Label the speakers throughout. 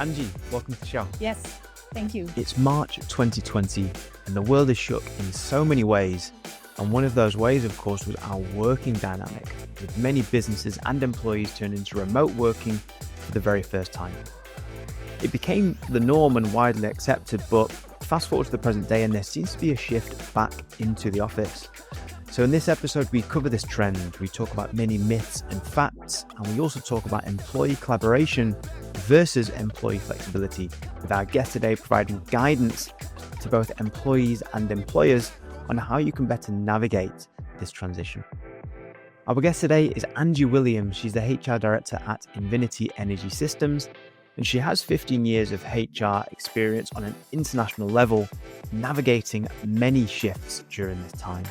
Speaker 1: Angie, welcome to the show.
Speaker 2: Yes, thank you.
Speaker 1: It's March 2020 and the world is shook in so many ways. And one of those ways, of course, was our working dynamic, with many businesses and employees turning into remote working for the very first time. It became the norm and widely accepted, but fast forward to the present day and there seems to be a shift back into the office. So in this episode, we cover this trend. We talk about many myths and facts, and we also talk about employee collaboration versus employee flexibility, with our guest today providing guidance to both employees and employers on how you can better navigate this transition. Our guest today is Angie Williams. She's the HR Director at Invinity Energy Systems, and she has 15 years of HR experience on an international level, navigating many shifts during this time.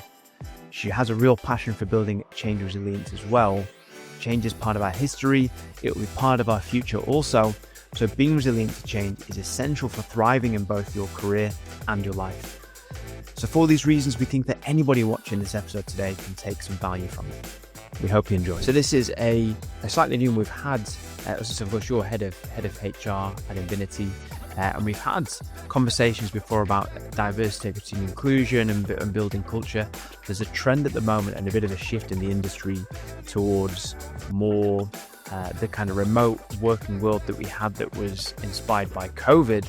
Speaker 1: She has a real passion for building change resilience as well. Change is part of our history. It will be part of our future also. So being resilient to change is essential for thriving in both your career and your life. So for these reasons, we think that anybody watching this episode today can take some value from it. We hope you enjoy. So this is a slightly new one we've had. Of course, you're head of HR at Invinity. And we've had conversations before about diversity, equity, and inclusion and building culture. There's a trend at the moment and a bit of a shift in the industry towards more the kind of remote working world that we had that was inspired by COVID.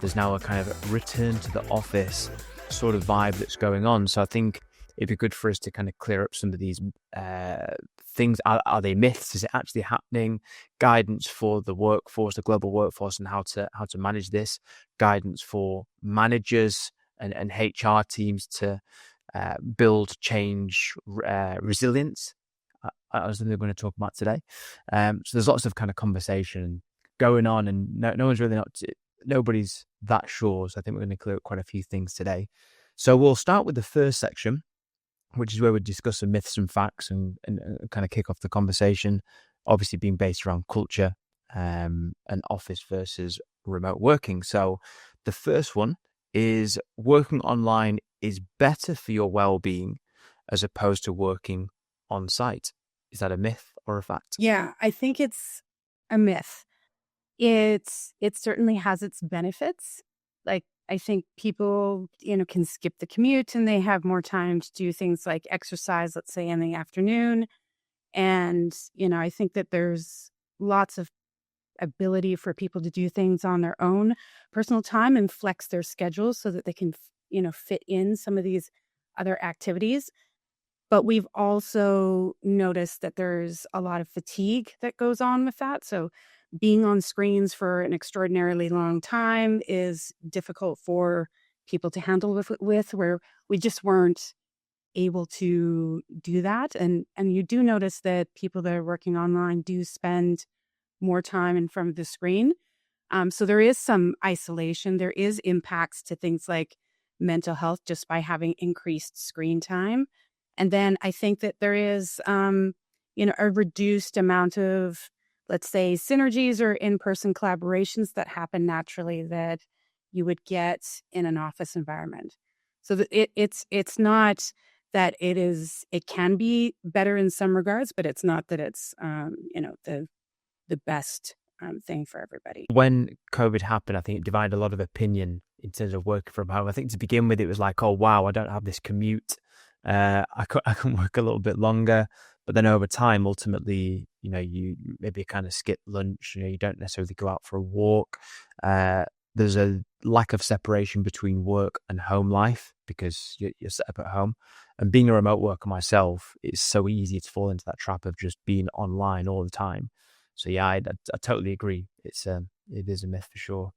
Speaker 1: There's now a kind of return to the office sort of vibe that's going on. So I think it'd be good for us to kind of clear up some of these things. Are they myths? Is it actually happening? Guidance for the workforce, the global workforce, and how to manage this. Guidance for managers and HR teams to build change resilience. As we're going to talk about today. So there's lots of kind of conversation going on, and no one's really nobody's that sure. So I think we're going to clear up quite a few things today. So we'll start with the first section, which is where we discuss some myths and facts and kind of kick off the conversation, obviously being based around culture and office versus remote working. So the first one is working online is better for your well-being as opposed to working on site. Is that a myth or a fact?
Speaker 2: Yeah, I think it's a myth. It certainly has its benefits. Like, I think people, can skip the commute and they have more time to do things like exercise, let's say in the afternoon. And, I think that there's lots of ability for people to do things on their own personal time and flex their schedules so that they can, fit in some of these other activities. But we've also noticed that there's a lot of fatigue that goes on with that. So being on screens for an extraordinarily long time is difficult for people to handle with where we just weren't able to do that. And you do notice that people that are working online do spend more time in front of the screen. So there is some isolation. There is impacts to things like mental health just by having increased screen time. And then I think that there is, a reduced amount of, let's say, synergies or in-person collaborations that happen naturally that you would get in an office environment. So it's not that it can be better in some regards, but it's not that it's, the best thing for everybody.
Speaker 1: When COVID happened, I think it divided a lot of opinion in terms of working from home. I think to begin with, it was like, oh, wow, I don't have this commute. I can work a little bit longer, but then over time, ultimately, you maybe kind of skip lunch. You don't necessarily go out for a walk. There's a lack of separation between work and home life because you're set up at home. And being a remote worker myself, it's so easy to fall into that trap of just being online all the time. So yeah, I totally agree. It is a myth for sure.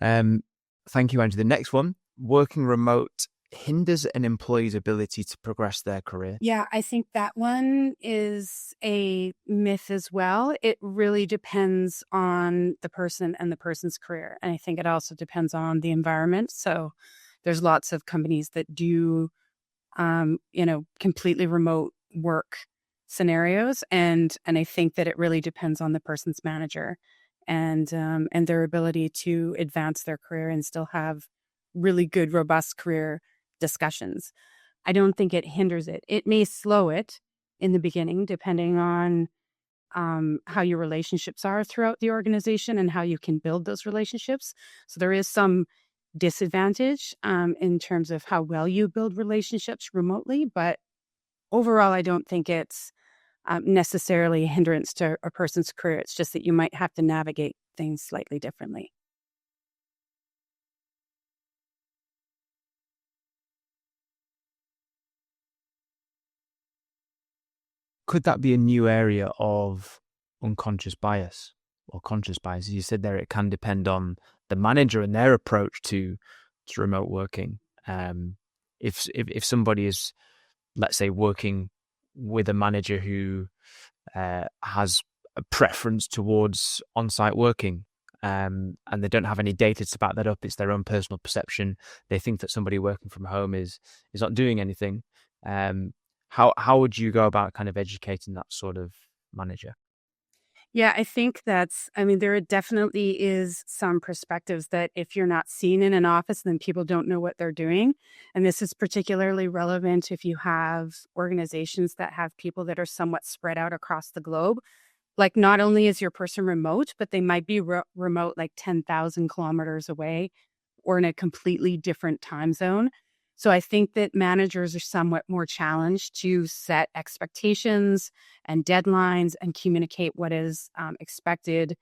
Speaker 1: Thank you, Andrew. The next one, working remote hinders an employee's ability to progress their career.
Speaker 2: Yeah, I think that one is a myth as well. It really depends on the person and the person's career. And I think it also depends on the environment. So there's lots of companies that do, completely remote work scenarios. And I think that it really depends on the person's manager and their ability to advance their career and still have really good, robust career discussions. I don't think it hinders it. It may slow it in the beginning, depending on how your relationships are throughout the organization and how you can build those relationships. So there is some disadvantage in terms of how well you build relationships remotely, but overall, I don't think it's necessarily a hindrance to a person's career. It's just that you might have to navigate things slightly differently.
Speaker 1: Could that be a new area of unconscious bias or conscious bias? As you said there, it can depend on the manager and their approach to remote working. If somebody is, let's say, working with a manager who has a preference towards on-site working, and they don't have any data to back that up, it's their own personal perception. They think that somebody working from home is not doing anything. How would you go about kind of educating that sort of manager?
Speaker 2: Yeah, I think there definitely is some perspectives that if you're not seen in an office, then people don't know what they're doing. And this is particularly relevant if you have organizations that have people that are somewhat spread out across the globe. Like, not only is your person remote, but they might be remote like 10,000 kilometers away or in a completely different time zone. So I think that managers are somewhat more challenged to set expectations and deadlines and communicate what is expected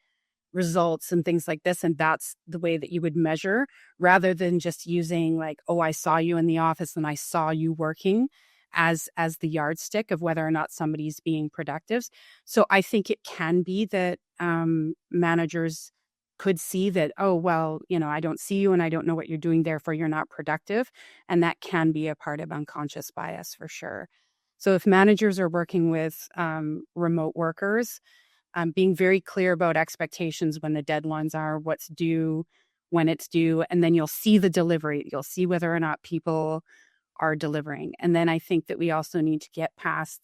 Speaker 2: results and things like this. And that's the way that you would measure rather than just using like, oh, I saw you in the office and I saw you working as the yardstick of whether or not somebody's being productive. So I think it can be that managers could see that, oh, well, I don't see you and I don't know what you're doing, therefore you're not productive. And that can be a part of unconscious bias for sure. So if managers are working with remote workers, being very clear about expectations when the deadlines are, what's due, when it's due, and then you'll see the delivery. You'll see whether or not people are delivering. And then I think that we also need to get past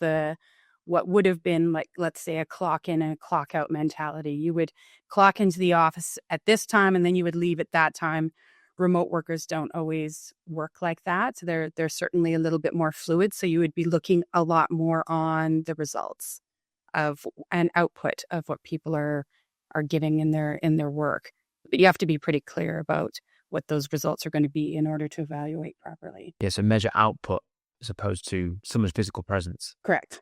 Speaker 2: what would have been like, let's say, a clock in and a clock out mentality. You would clock into the office at this time and then you would leave at that time. Remote workers don't always work like that. So they're certainly a little bit more fluid. So you would be looking a lot more on the results of an output of what people are giving in their work. But you have to be pretty clear about what those results are going to be in order to evaluate properly.
Speaker 1: Yeah, so measure output as opposed to someone's physical presence.
Speaker 2: Correct.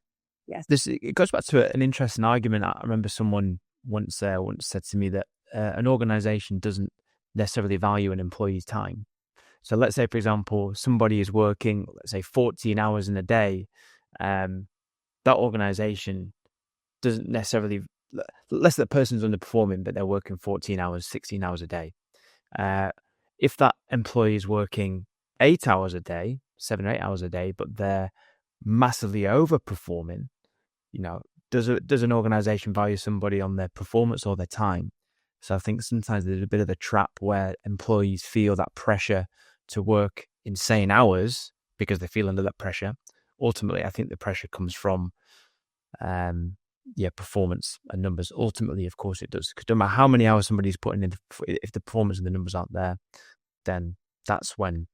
Speaker 2: Yes.
Speaker 1: It goes back to an interesting argument. I remember someone once said to me that an organization doesn't necessarily value an employee's time. So let's say, for example, somebody is working, let's say, 14 hours in a day. That organization doesn't necessarily, let's say the person's underperforming, but they're working 14 hours, 16 hours a day. If that employee is working 8 hours a day, 7 or 8 hours a day, but they're massively overperforming, does an organization value somebody on their performance or their time? So I think sometimes there's a bit of a trap where employees feel that pressure to work insane hours because they feel under that pressure. Ultimately, I think the pressure comes from performance and numbers. Ultimately, of course, it does. Because no matter how many hours somebody's putting in, if the performance and the numbers aren't there, then that's when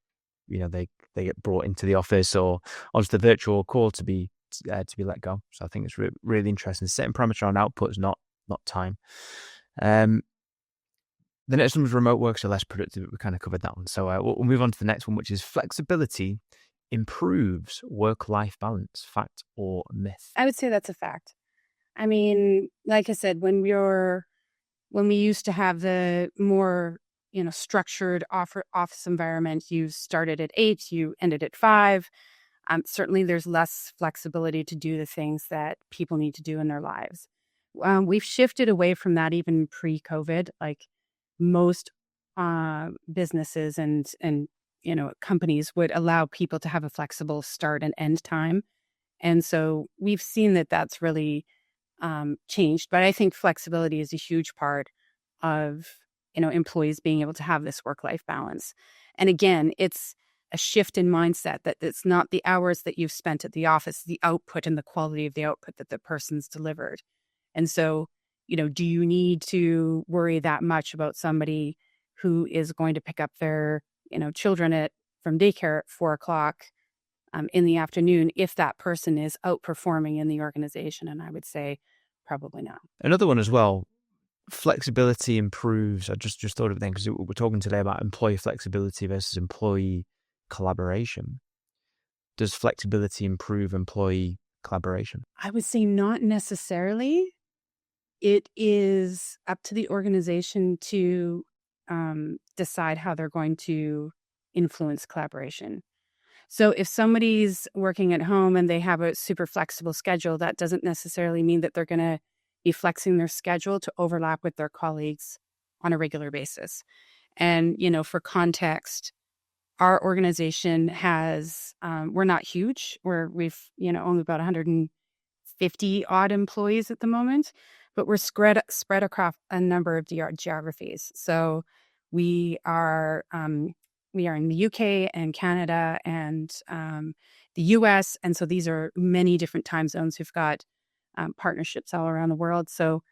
Speaker 1: they get brought into the office or onto the virtual call to be let go. So I think it's really interesting. Setting parameter on output is not time. The next one was remote workers are less productive. We kind of covered that one. So we'll move on to the next one, which is flexibility improves work-life balance. Fact or myth?
Speaker 2: I would say that's a fact. I mean, like I said, when we used to have the more structured office environment, you started at 8, you ended at 5. Certainly, there's less flexibility to do the things that people need to do in their lives. We've shifted away from that even pre-COVID. Like most businesses and companies would allow people to have a flexible start and end time, and so we've seen that that's really changed. But I think flexibility is a huge part of employees being able to have this work-life balance. And again, it's a shift in mindset that it's not the hours that you've spent at the office, the output and the quality of the output that the person's delivered. And so, do you need to worry that much about somebody who is going to pick up their, children from daycare at 4:00 in the afternoon if that person is outperforming in the organization? And I would say probably not.
Speaker 1: Another one as well, flexibility improves. I just thought of it then because we're talking today about employee flexibility versus employee collaboration. Does flexibility improve employee collaboration?
Speaker 2: I would say not necessarily. It is up to the organization to decide how they're going to influence collaboration. So if somebody's working at home and they have a super flexible schedule, that doesn't necessarily mean that they're going to be flexing their schedule to overlap with their colleagues on a regular basis. And, for context, our organization has, we're not huge. We've, only about 150 odd employees at the moment, but we're spread across a number of geographies. So we are in the UK and Canada and the US. And so these are many different time zones. We've got partnerships all around the world. So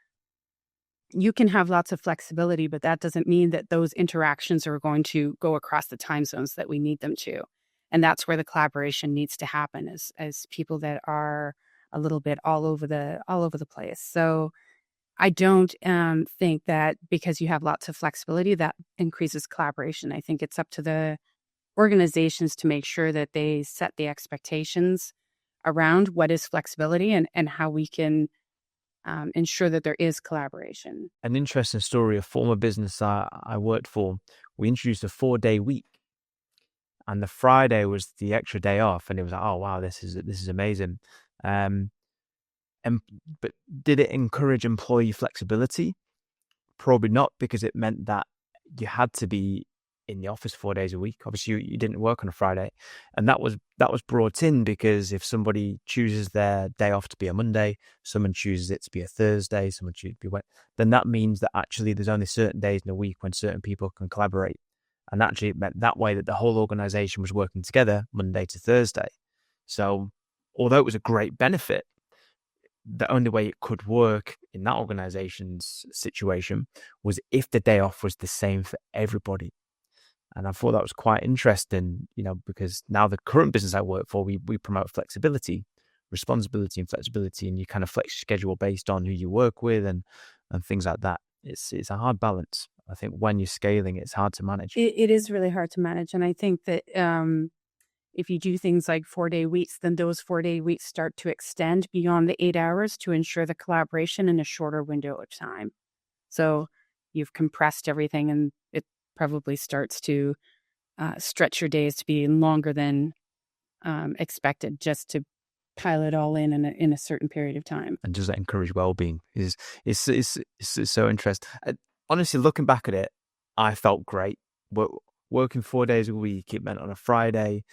Speaker 2: you can have lots of flexibility, but that doesn't mean that those interactions are going to go across the time zones that we need them to. And that's where the collaboration needs to happen as people that are a little bit all over the place. So I don't think that because you have lots of flexibility, that increases collaboration. I think it's up to the organizations to make sure that they set the expectations around what is flexibility and how we can ensure that there is collaboration.
Speaker 1: An interesting story, a former business I worked for, we introduced a 4-day week. And the Friday was the extra day off. And it was like, oh, wow, this is amazing. But did it encourage employee flexibility? Probably not, because it meant that you had to be in the office 4 days a week. Obviously, you didn't work on a Friday, and that was brought in because if somebody chooses their day off to be a Monday, someone chooses it to be a Thursday, someone chooses it to be then that means that actually there's only certain days in a week when certain people can collaborate, and actually it meant that way that the whole organization was working together Monday to Thursday. So, although it was a great benefit, the only way it could work in that organization's situation was if the day off was the same for everybody. And I thought that was quite interesting, because now the current business I work for, we promote flexibility, responsibility and flexibility, and you kind of flex your schedule based on who you work with and things like that. It's a hard balance. I think when you're scaling, it's hard to manage.
Speaker 2: It is really hard to manage. And I think that if you do things like 4-day weeks, then those 4-day weeks start to extend beyond the 8 hours to ensure the collaboration in a shorter window of time. So you've compressed everything, and it probably starts to stretch your days to be longer than expected, just to pile it all in a certain period of time.
Speaker 1: And does that encourage well-being? Is so interesting. Honestly, looking back at it, I felt great. Working 4 days a week, it meant on a Friday,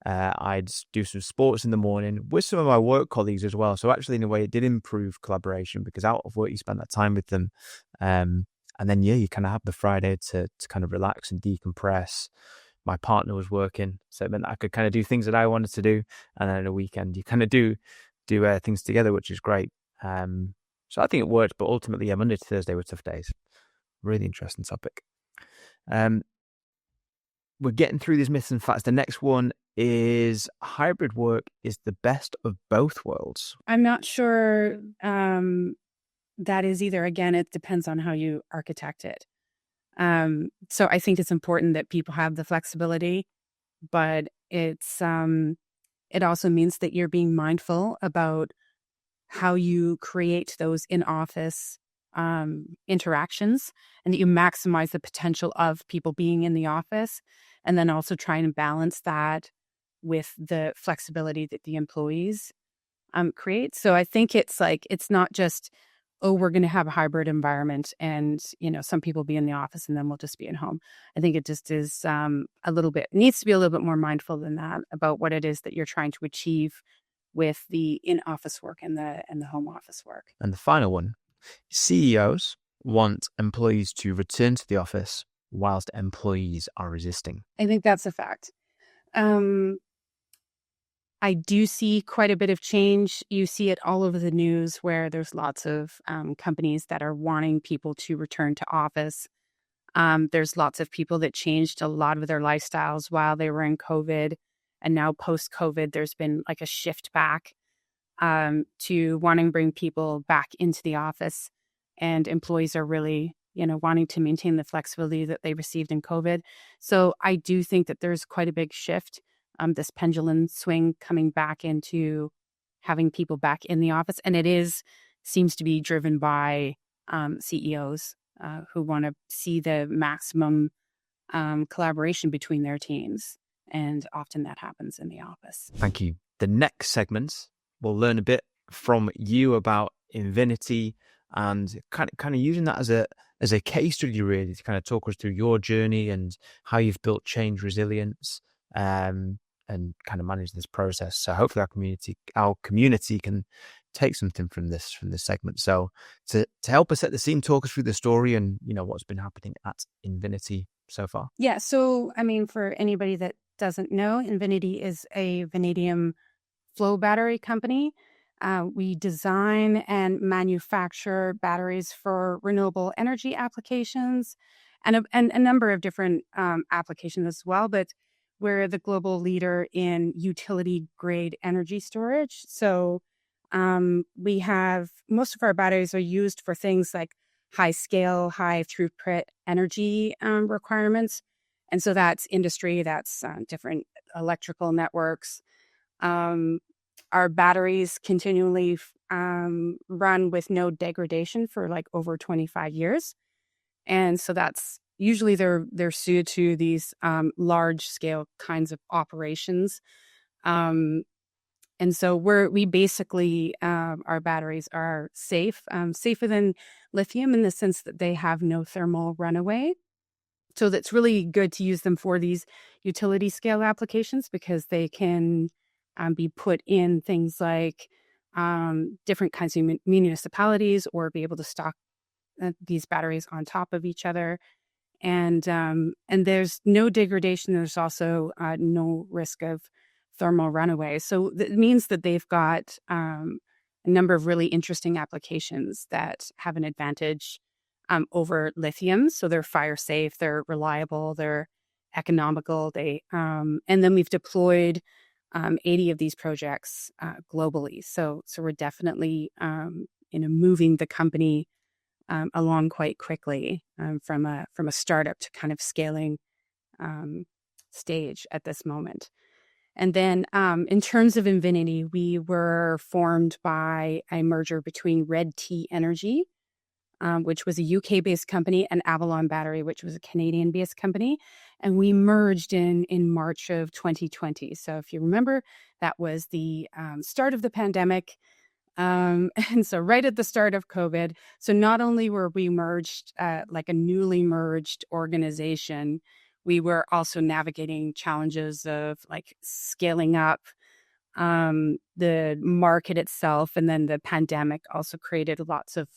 Speaker 1: I'd do some sports in the morning with some of my work colleagues as well. So actually, in a way, it did improve collaboration because out of work, you spend that time with them. And then, you kind of have the Friday to kind of relax and decompress. My partner was working, so it meant that I could kind of do things that I wanted to do. And then on a weekend, you kind of do things together, which is great. So I think it worked, but ultimately, Monday to Thursday were tough days. Really interesting topic. We're getting through these myths and facts. The next one is hybrid work is the best of both worlds.
Speaker 2: I'm not sure that is either. Again, it depends on how you architect it. So I think it's important that people have the flexibility, but it also means that you're being mindful about how you create those in-office interactions, and that you maximize the potential of people being in the office, and then also try and balance that with the flexibility that the employees create. So I think it's not just, oh, we're going to have a hybrid environment and, some people be in the office and then we'll just be at home. I think it just is needs to be a little bit more mindful than that about what it is that you're trying to achieve with the in-office work and the home office work.
Speaker 1: And the final one, CEOs want employees to return to the office whilst employees are resisting.
Speaker 2: I think that's a fact. I do see quite a bit of change. You see it all over the news where there's lots of companies that are wanting people to return to office. There's lots of people that changed a lot of their lifestyles while they were in COVID. And now post-COVID, there's been like a shift back. to wanting to bring people back into the office. And employees are really, wanting to maintain the flexibility that they received in COVID. So I do think that there's quite a big shift, this pendulum swing coming back into having people back in the office. And seems to be driven by CEOs who want to see the maximum collaboration between their teams. And often that happens in the office.
Speaker 1: Thank you. The next segment, we'll learn a bit from you about Invinity and kind of using that as a case study, really, to kind of talk us through your journey and how you've built change resilience and kind of manage this process. So hopefully our community can take something from this segment. So to help us set the scene, talk us through the story and what's been happening at Invinity so far.
Speaker 2: Yeah. So for anybody that doesn't know, Invinity is a vanadium flow battery company. We design and manufacture batteries for renewable energy applications and a number of different applications as well. But we're the global leader in utility grade energy storage. So we have most of our batteries are used for things like high scale, high throughput energy requirements. And so that's industry, that's different electrical networks. Our batteries continually run with no degradation for like over 25 years. And so that's usually they're suited to these large scale kinds of operations. And so we basically, our batteries are safer than lithium in the sense that they have no thermal runaway. So that's really good to use them for these utility scale applications because they can be put in things like different kinds of municipalities or be able to stock these batteries on top of each other. And there's no degradation. There's also no risk of thermal runaway. So it means that they've got a number of really interesting applications that have an advantage over lithium. So they're fire safe, they're reliable, they're economical. And then we've deployed 80 of these projects globally. So we're definitely moving the company along quite quickly from a startup to kind of scaling stage at this moment. And then in terms of Invinity, we were formed by a merger between Invinity Energy, which was a UK-based company, and Avalon Battery, which was a Canadian-based company. And we merged in March of 2020. So if you remember, that was the start of the pandemic. And so right at the start of COVID. So not only were we merged like a newly merged organization, we were also navigating challenges of like scaling up the market itself. And then the pandemic also created lots of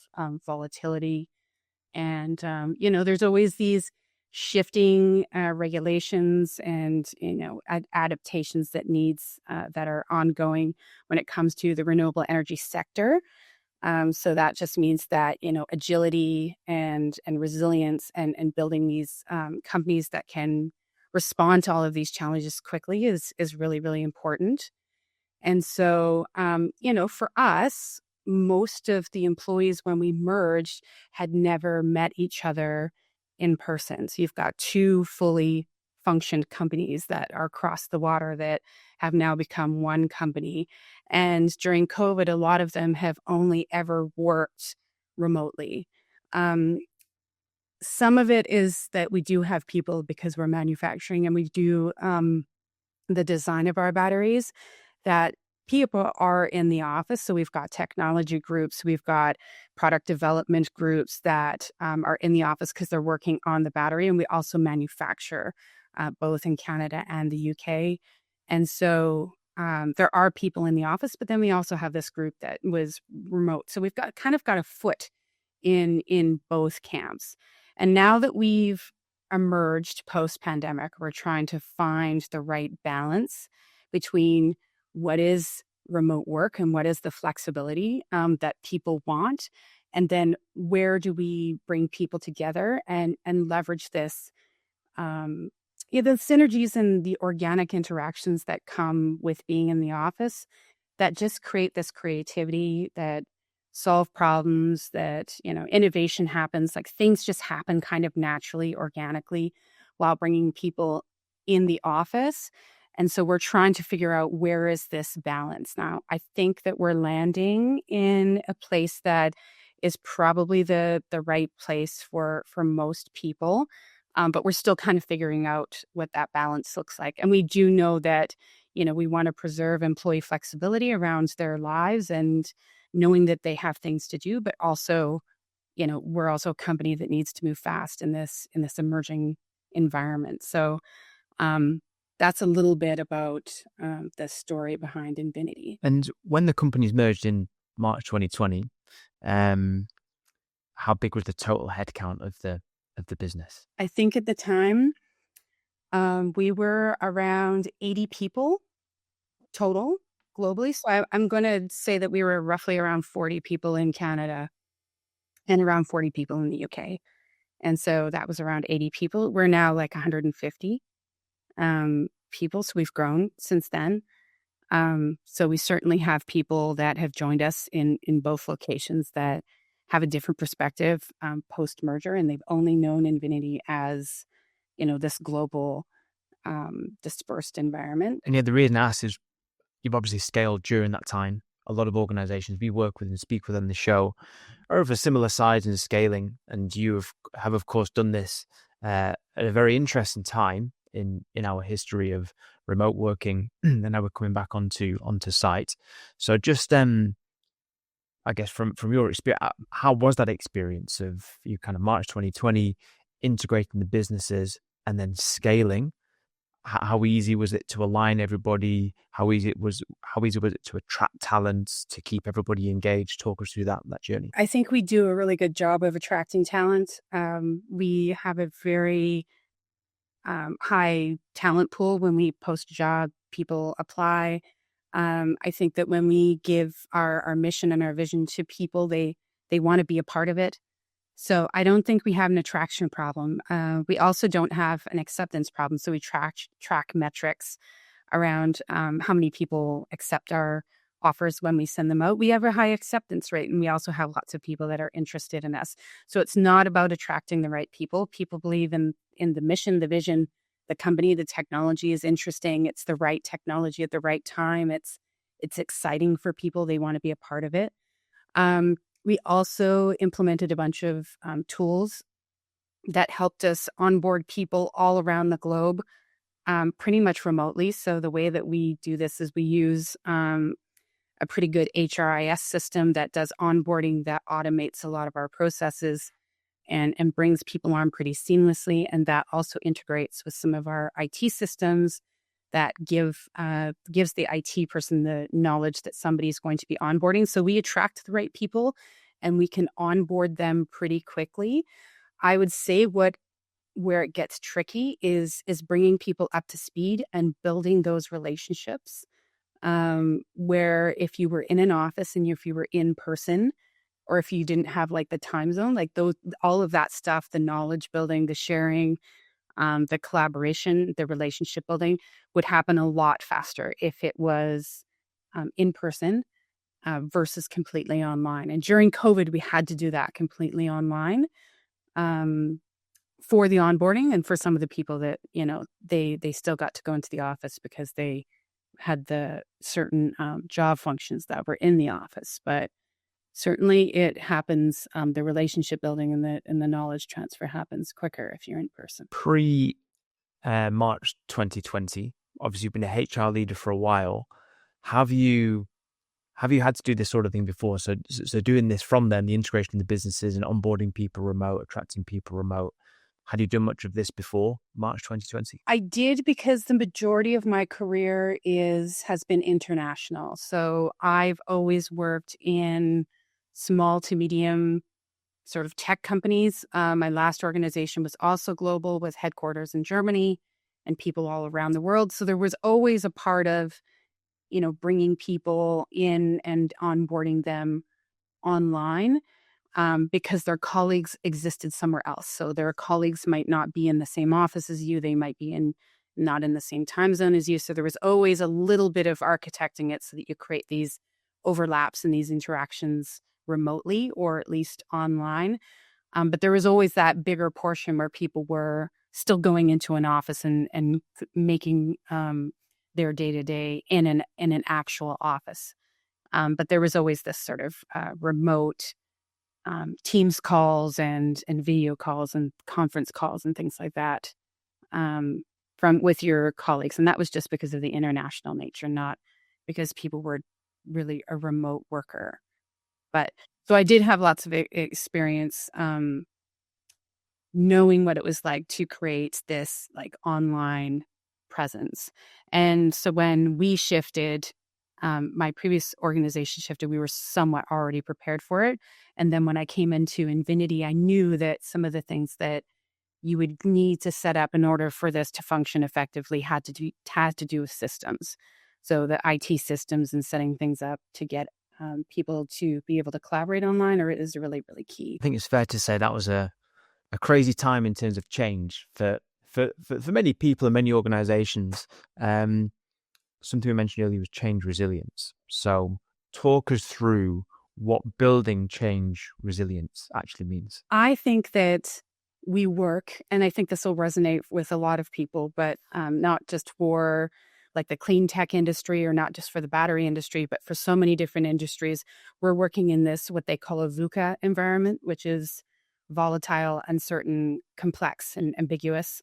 Speaker 2: volatility. And, there's always these shifting regulations and, adaptations that are ongoing when it comes to the renewable energy sector. So that just means that, agility and resilience and building these companies that can respond to all of these challenges quickly is really, really important. And so, for us, most of the employees when we merged had never met each other in person. So you've got two fully functioned companies that are across the water that have now become one company. And during COVID, a lot of them have only ever worked remotely. Some of it is that we do have people because we're manufacturing and we do the design of our batteries that people are in the office. So we've got technology groups, we've got product development groups that are in the office because they're working on the battery. And we also manufacture both in Canada and the UK. And so there are people in the office, but then we also have this group that was remote. So we've got a foot in both camps. And now that we've emerged post-pandemic, we're trying to find the right balance between what is remote work and what is the flexibility that people want. And then where do we bring people together and leverage this, the synergies and the organic interactions that come with being in the office that just create this creativity, that solve problems, that, innovation happens, like things just happen kind of naturally, organically, while bringing people in the office. And so we're trying to figure out, where is this balance now? I think that we're landing in a place that is probably the right place for most people. But we're still kind of figuring out what that balance looks like. And we do know that, we want to preserve employee flexibility around their lives and knowing that they have things to do, but also, we're also a company that needs to move fast in this emerging environment. So that's a little bit about the story behind Invinity.
Speaker 1: And when the companies merged in March 2020, how big was the total headcount of the business?
Speaker 2: I think at the time we were around 80 people total globally. So I'm going to say that we were roughly around 40 people in Canada and around 40 people in the UK. And so that was around 80 people. We're now like 150 people. So we've grown since then. So we certainly have people that have joined us in both locations that have a different perspective post-merger, and they've only known Invinity as, this global dispersed environment.
Speaker 1: And yeah, the reason I asked is, you've obviously scaled during that time. A lot of organizations we work with and speak with on the show are of a similar size and scaling, and you have of course done this at a very interesting time in our history of remote working, and now we're coming back onto site. So just I guess from your experience, how was that experience of you kind of March 2020 integrating the businesses and then scaling? How easy was it to align everybody? How easy was it to attract talent, to keep everybody engaged? Talk us through that journey.
Speaker 2: I think we do a really good job of attracting talent. We have a very high talent pool. When we post a job, people apply. I think that when we give our mission and our vision to people, they want to be a part of it. So I don't think we have an attraction problem. We also don't have an acceptance problem. So we track metrics around how many people accept our offers when we send them out. We have a high acceptance rate, and we also have lots of people that are interested in us. So it's not about attracting the right people. People believe in the mission, the vision, the company, the technology is interesting. It's the right technology at the right time. It's exciting for people. They want to be a part of it. We also implemented a bunch of tools that helped us onboard people all around the globe, pretty much remotely. So the way that we do this is we use a pretty good HRIS system that does onboarding, that automates a lot of our processes and brings people on pretty seamlessly. And that also integrates with some of our IT systems that gives the IT person the knowledge that somebody's going to be onboarding. So we attract the right people and we can onboard them pretty quickly. I would say where it gets tricky is bringing people up to speed and building those relationships. Where if you were in an office and if you were in person, or if you didn't have like the time zone, like all of that stuff, the knowledge building, the sharing, the collaboration, the relationship building would happen a lot faster if it was in person versus completely online. And during COVID, we had to do that completely online for the onboarding, and for some of the people that, they still got to go into the office because they had the certain job functions that were in the office. But certainly it happens, the relationship building and the knowledge transfer happens quicker if you're in person.
Speaker 1: March 2020, obviously you've been a HR leader for a while. Have you had to do this sort of thing before? So doing this from then, the integration of the businesses and onboarding people remote, attracting people remote. Had you done much of this before March 2020?
Speaker 2: I did, because the majority of my career has been international. So I've always worked in small to medium sort of tech companies. My last organization was also global, with headquarters in Germany and people all around the world. So there was always a part of, bringing people in and onboarding them online. Because their colleagues existed somewhere else. So their colleagues might not be in the same office as you. They might be in not in the same time zone as you. So there was always a little bit of architecting it so that you create these overlaps and these interactions remotely or at least online. But there was always that bigger portion where people were still going into an office and making their day-to-day in an actual office. But there was always this sort of remote Teams calls and video calls and conference calls and things like that from with your colleagues. And that was just because of the international nature, not because people were really a remote worker. But so I did have lots of experience knowing what it was like to create this like online presence. And so when we shifted, my previous organization shifted, we were somewhat already prepared for it. And then when I came into Invinity, I knew that some of the things that you would need to set up in order for this to function effectively had to do with systems. So the IT systems and setting things up to get people to be able to collaborate online is really, really key.
Speaker 1: I think it's fair to say that was a crazy time in terms of change for many people and many organizations. Something we mentioned earlier was change resilience. So talk us through what building change resilience actually means.
Speaker 2: I think that we work, and I think this will resonate with a lot of people, but not just for like the clean tech industry or not just for the battery industry, but for so many different industries. We're working in this, what they call a VUCA environment, which is volatile, uncertain, complex, and ambiguous.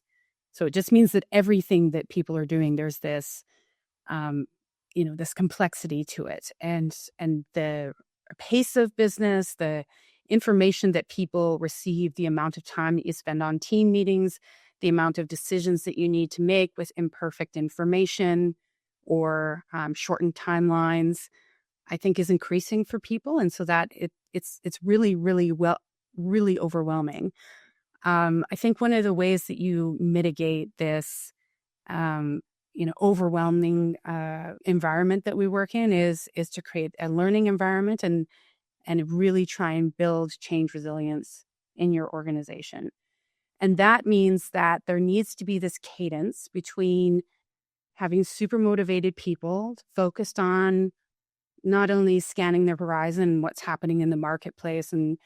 Speaker 2: So it just means that everything that people are doing, there's this, this complexity to it, and the pace of business, the information that people receive, the amount of time that you spend on team meetings, the amount of decisions that you need to make with imperfect information or shortened timelines, I think is increasing for people, and so that it's really, really overwhelming. I think one of the ways that you mitigate this, overwhelming environment that we work in is to create a learning environment and really try and build change resilience in your organization. And that means that there needs to be this cadence between having super motivated people focused on not only scanning their horizon, what's happening in the marketplace and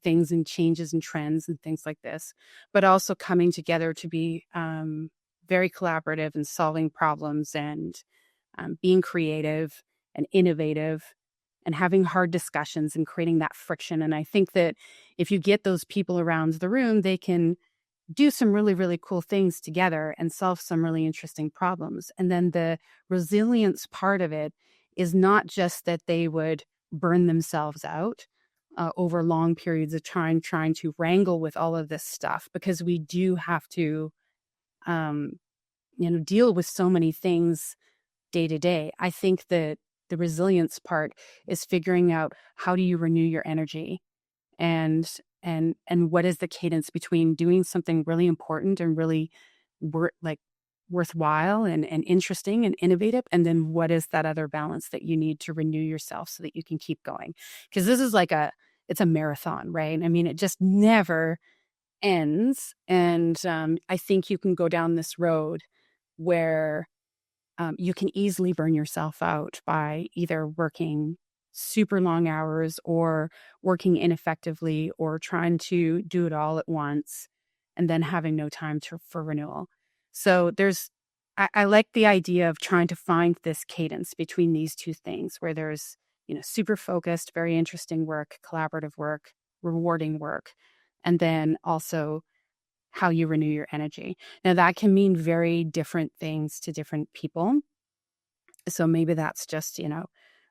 Speaker 2: things and changes and trends and things like this, but also coming together to be very collaborative and solving problems and being creative and innovative and having hard discussions and creating that friction. And I think that if you get those people around the room, they can do some really, really cool things together and solve some really interesting problems. And then the resilience part of it is not just that they would burn themselves out over long periods of time trying to wrangle with all of this stuff, because we do have to deal with so many things day to day. I think that the resilience part is figuring out how do you renew your energy and what is the cadence between doing something really important and really worthwhile and interesting and innovative, and then what is that other balance that you need to renew yourself so that you can keep going, because this is it's a marathon, right? I mean, it just never ends. And I think you can go down this road where you can easily burn yourself out by either working super long hours or working ineffectively or trying to do it all at once and then having no time for renewal. So I like the idea of trying to find this cadence between these two things where there's, super focused, very interesting work, collaborative work, rewarding work, and then also how you renew your energy. Now that can mean very different things to different people. So maybe that's just,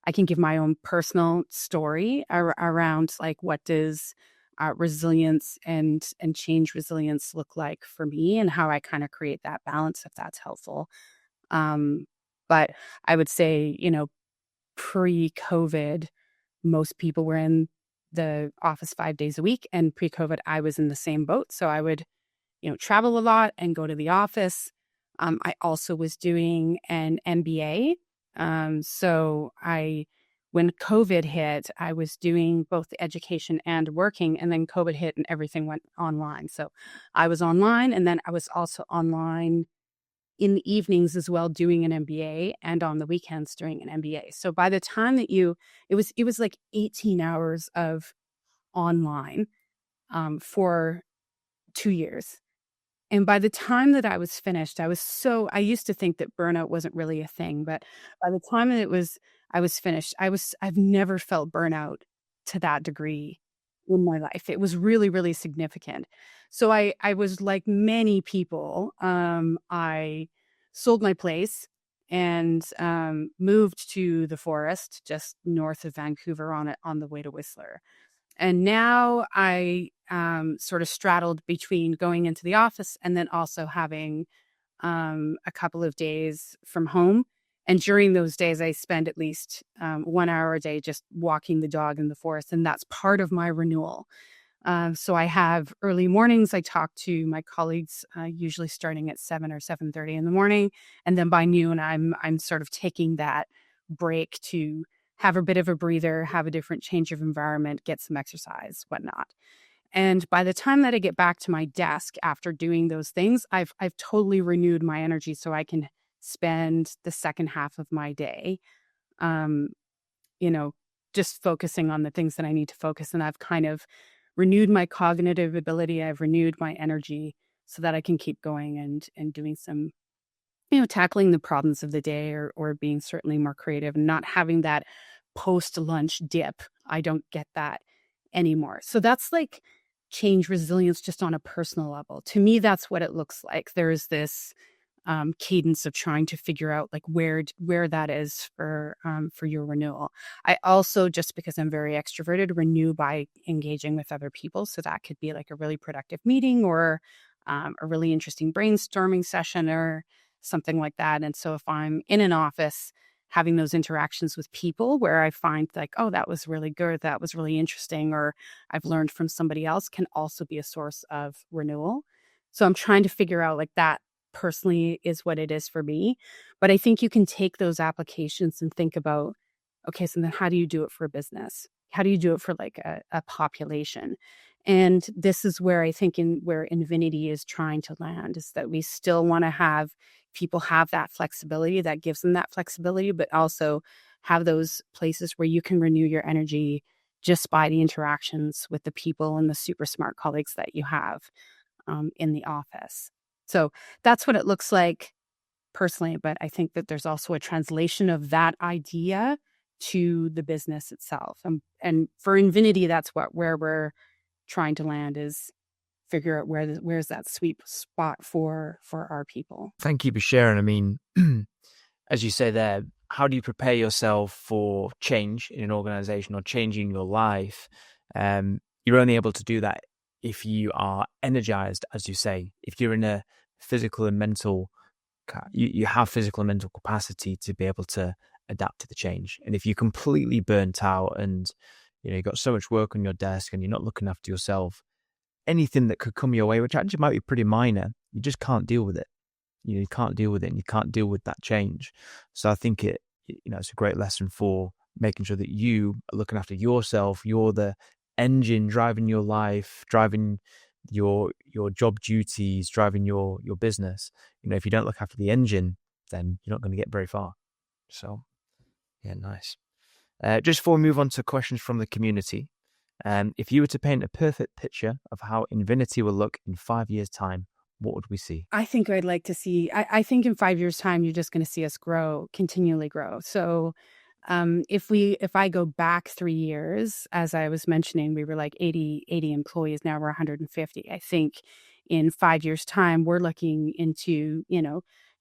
Speaker 2: I can give my own personal story around like what does resilience and change resilience look like for me and how I kind of create that balance, if that's helpful. But I would say, pre-COVID, most people were in the office 5 days a week, and pre-COVID, I was in the same boat. So I would, travel a lot and go to the office. I also was doing an MBA. When COVID hit, I was doing both the education and working, and then COVID hit and everything went online. So I was online, and then I was also online in the evenings as well doing an MBA and on the weekends doing an MBA. So by the time that it was like 18 hours of online for 2 years. And by the time that I was finished, I used to think that burnout wasn't really a thing, but by the time that I was finished, I've never felt burnout to that degree in my life. It was really, really significant. So I was like many people, I sold my place and moved to the forest just north of Vancouver on the way to Whistler. And now I sort of straddled between going into the office and then also having a couple of days from home. And during those days, I spend at least 1 hour a day just walking the dog in the forest. And that's part of my renewal. So I have early mornings. I talk to my colleagues, usually starting at 7 or 7:30 in the morning, and then by noon, I'm sort of taking that break to have a bit of a breather, have a different change of environment, get some exercise, whatnot. And by the time that I get back to my desk after doing those things, I've totally renewed my energy, so I can spend the second half of my day, um, you know, just focusing on the things that I need to focus. And I've kind of renewed my cognitive ability. I've renewed my energy so that I can keep going and doing some, tackling the problems of the day or being certainly more creative and not having that post lunch dip. I don't get that anymore. So that's like change resilience just on a personal level. To me, that's what it looks like. There's this cadence of trying to figure out like where that is for your renewal. I also, just because I'm very extroverted, renew by engaging with other people. So that could be like a really productive meeting or a really interesting brainstorming session or something like that. And so if I'm in an office having those interactions with people where I find like, oh, that was really good, that was really interesting, or I've learned from somebody else, can also be a source of renewal. So I'm trying to figure out like that personally is what it is for me. But I think you can take those applications and think about, okay, so then how do you do it for a business? How do you do it for like a population? And this is where I think where Invinity is trying to land, is that we still want to have people have that flexibility that gives them that flexibility, but also have those places where you can renew your energy just by the interactions with the people and the super smart colleagues that you have in the office. So that's what it looks like personally. But I think that there's also a translation of that idea to the business itself. And for Invinity, that's where we're trying to land, is figure out where's that sweet spot for our people.
Speaker 1: Thank you for sharing. I mean, as you say there, how do you prepare yourself for change in an organization or changing your life? You're only able to do that if you are energized, as you say. If you're in a physical and mental, you have physical and mental capacity to be able to adapt to the change. And if you're completely burnt out and you've got so much work on your desk and you're not looking after yourself, anything that could come your way, which actually might be pretty minor, you just can't deal with it. You can't deal with it, and you can't deal with that change. So I think it's a great lesson for making sure that you are looking after yourself. You're the engine driving your life, driving your job duties, driving your business. If you don't look after the engine, then you're not going to get very far. So yeah, nice. Just before we move on to questions from the community, if you were to paint a perfect picture of how Invinity will look in 5 years' time, what would we see?
Speaker 2: I think I'd like to see, I think in 5 years' time, you're just going to see us grow, continually grow. So if I go back 3 years, as I was mentioning, we were like 80 employees. Now we're 150. I think in 5 years' time, we're looking into,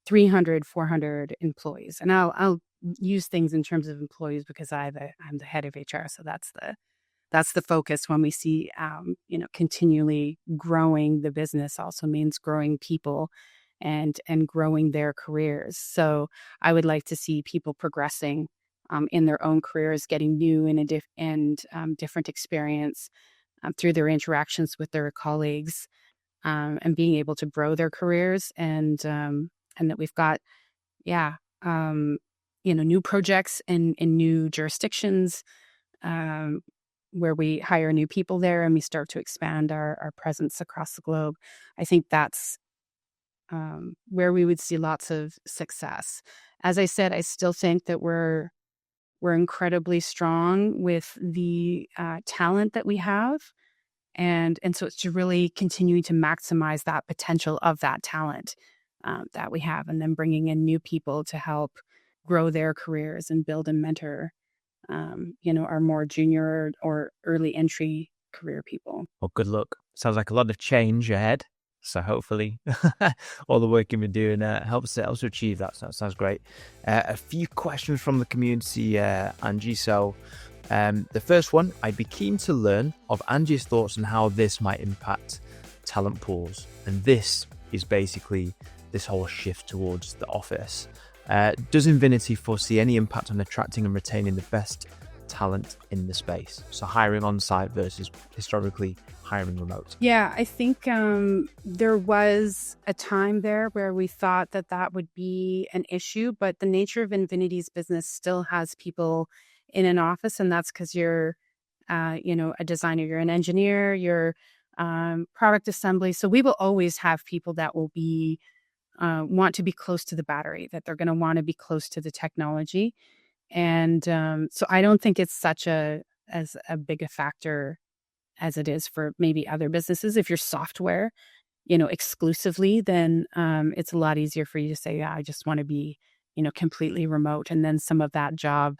Speaker 2: 300, 400 employees. And I'll use things in terms of employees because I'm the head of HR. So that's the focus when we see, continually growing the business also means growing people and growing their careers. So I would like to see people progressing in their own careers, getting new and different experience through their interactions with their colleagues, and being able to grow their careers, and that we've got, new projects in new jurisdictions, where we hire new people there and we start to expand our presence across the globe. I think that's where we would see lots of success. As I said, I still think that we're incredibly strong with the talent that we have. And so it's to really continuing to maximize that potential of that talent that we have, and then bringing in new people to help grow their careers and build and mentor, our more junior or early entry career people.
Speaker 1: Well, good luck. Sounds like a lot of change ahead. So hopefully all the work you've been doing helps to achieve that. So that sounds great. A few questions from the community, Angie. So the first one, I'd be keen to learn of Angie's thoughts on how this might impact talent pools. And this is basically this whole shift towards the office. Does Invinity foresee any impact on attracting and retaining the best talent in the space? So hiring on site versus historically hiring remote.
Speaker 2: Yeah, I think there was a time there where we thought that would be an issue, but the nature of Invinity's business still has people in an office, and that's because you're, a designer, you're an engineer, you're product assembly. So we will always have people that will be want to be close to the battery, that they're going to want to be close to the technology. And so I don't think it's such as big a factor as it is for maybe other businesses. If you're software, exclusively, then it's a lot easier for you to say, yeah, I just want to be, completely remote. And then some of that job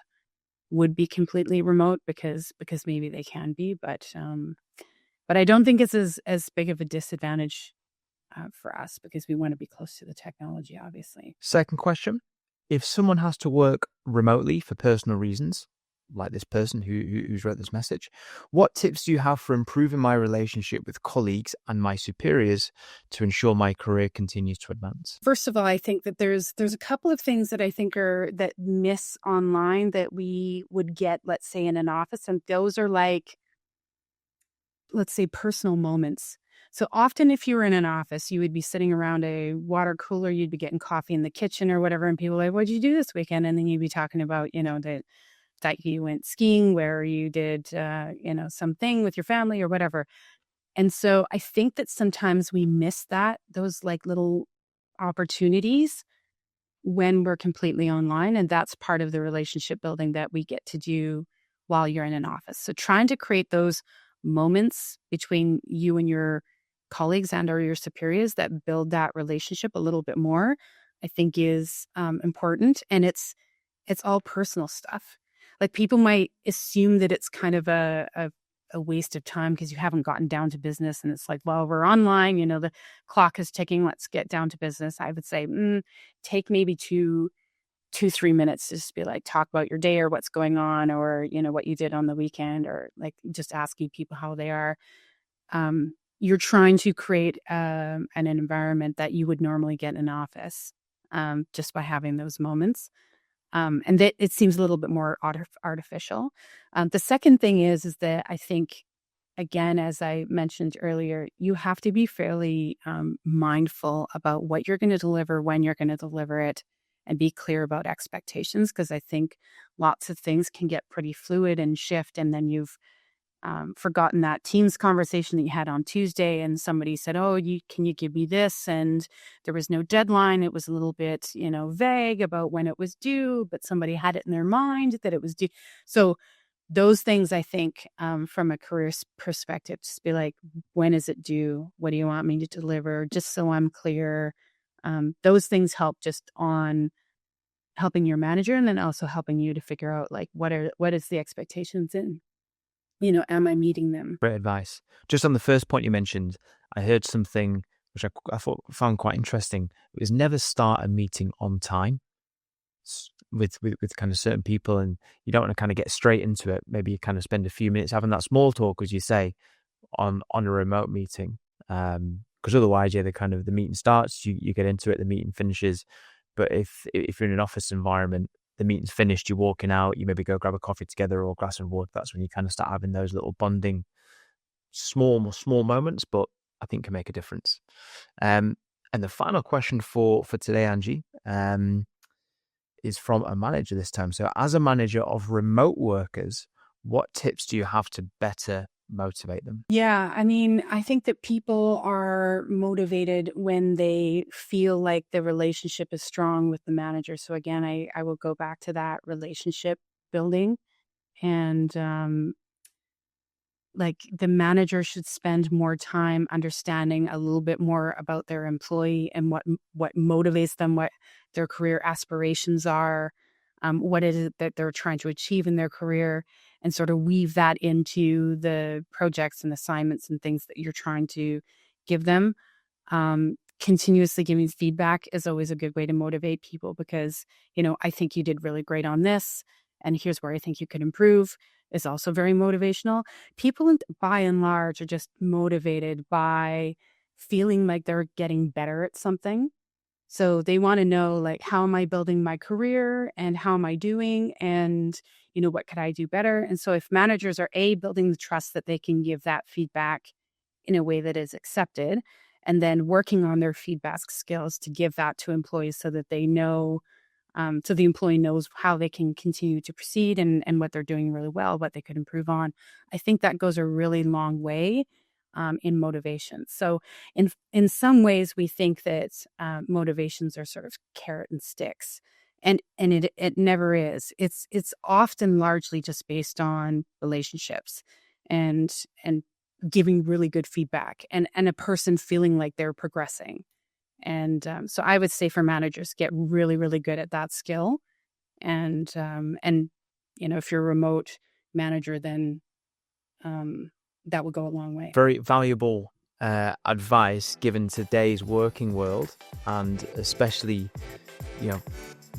Speaker 2: would be completely remote because maybe they can be. But I don't think it's as big of a disadvantage for us, because we want to be close to the technology, obviously.
Speaker 1: Second question, if someone has to work remotely for personal reasons, like this person who's wrote this message, what tips do you have for improving my relationship with colleagues and my superiors to ensure my career continues to advance?
Speaker 2: First of all, I think that there's a couple of things that I think that miss online that we would get, let's say, in an office. And those are like, let's say, personal moments. So often if you were in an office, you would be sitting around a water cooler, you'd be getting coffee in the kitchen or whatever. And people are like, what'd you do this weekend? And then you'd be talking about, that you went skiing, where you did, something with your family or whatever. And so I think that sometimes we miss those like little opportunities when we're completely online. And that's part of the relationship building that we get to do while you're in an office. So trying to create those moments between you and your colleagues and or your superiors that build that relationship a little bit more, I think is important. And it's all personal stuff. Like, people might assume that it's kind of a waste of time because you haven't gotten down to business. And it's like, well, we're online, the clock is ticking. Let's get down to business. I would say take maybe 2-3 minutes to just be like, talk about your day or what's going on, or, what you did on the weekend, or like just asking people how they are. You're trying to create an environment that you would normally get in an office just by having those moments. And that it seems a little bit more artificial. The second thing is that I think, again, as I mentioned earlier, you have to be fairly mindful about what you're going to deliver, when you're going to deliver it, and be clear about expectations, because I think lots of things can get pretty fluid and shift, and then you've forgotten that Teams conversation that you had on Tuesday, and somebody said, oh, can you give me this? And there was no deadline. It was a little bit, vague about when it was due, but somebody had it in their mind that it was due. So those things, I think, from a career perspective, just be like, when is it due? What do you want me to deliver? Just so I'm clear. Those things help just on helping your manager, and then also helping you to figure out like, what is the expectations in, am I meeting them?
Speaker 1: Great advice. Just on the first point you mentioned, I heard something which I found quite interesting. It was never start a meeting on time with kind of certain people, and you don't want to kind of get straight into it. Maybe you kind of spend a few minutes having that small talk, as you say, on a remote meeting. Because otherwise, the meeting starts, you get into it, the meeting finishes. But if you're in an office environment, the meeting's finished, you're walking out, you maybe go grab a coffee together or a glass of water. That's when you kind of start having those little bonding, small moments, but I think can make a difference. And the final question for today, Angie, is from a manager this time. So as a manager of remote workers, what tips do you have to better motivate them?
Speaker 2: Yeah, I mean, I think that people are motivated when they feel like the relationship is strong with the manager. So again, I will go back to that relationship building. And like the manager should spend more time understanding a little bit more about their employee and what motivates them, what their career aspirations are, what it is that they're trying to achieve in their career, and sort of weave that into the projects and assignments and things that you're trying to give them. Continuously giving feedback is always a good way to motivate people because, I think you did really great on this, and here's where I think you could improve is also very motivational. People, by and large, are just motivated by feeling like they're getting better at something. So they want to know, like, how am I building my career and how am I doing? And, what could I do better? And so if managers are building the trust that they can give that feedback in a way that is accepted, and then working on their feedback skills to give that to employees so that they know, so the employee knows how they can continue to proceed and what they're doing really well, what they could improve on. I think that goes a really long way in motivation. So in some ways, we think that motivations are sort of carrot and sticks. And it never is. It's often largely just based on relationships and giving really good feedback and a person feeling like they're progressing. And so I would say for managers, get really, really good at that skill. And if you're a remote manager, then that would go a long way.
Speaker 1: Very valuable advice given today's working world, and especially,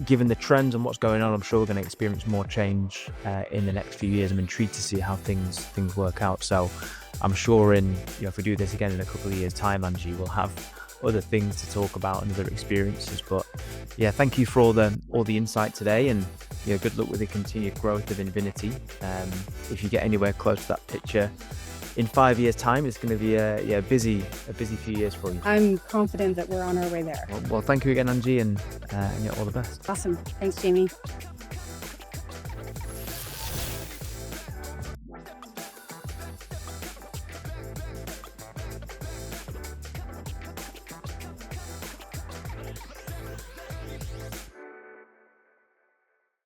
Speaker 1: given the trends and what's going on, I'm sure we're going to experience more change in the next few years. I'm intrigued to see how things work out. So I'm sure if we do this again in a couple of years' time, Angie, we'll have other things to talk about and other experiences. But yeah, thank you for all the insight today, and good luck with the continued growth of Invinity. If you get anywhere close to that picture in 5 years' time, it's going to be a busy few years for you.
Speaker 2: I'm confident that we're on our way there.
Speaker 1: Well, thank you again, Angie, and all the best.
Speaker 2: Awesome. Thanks, Jamie.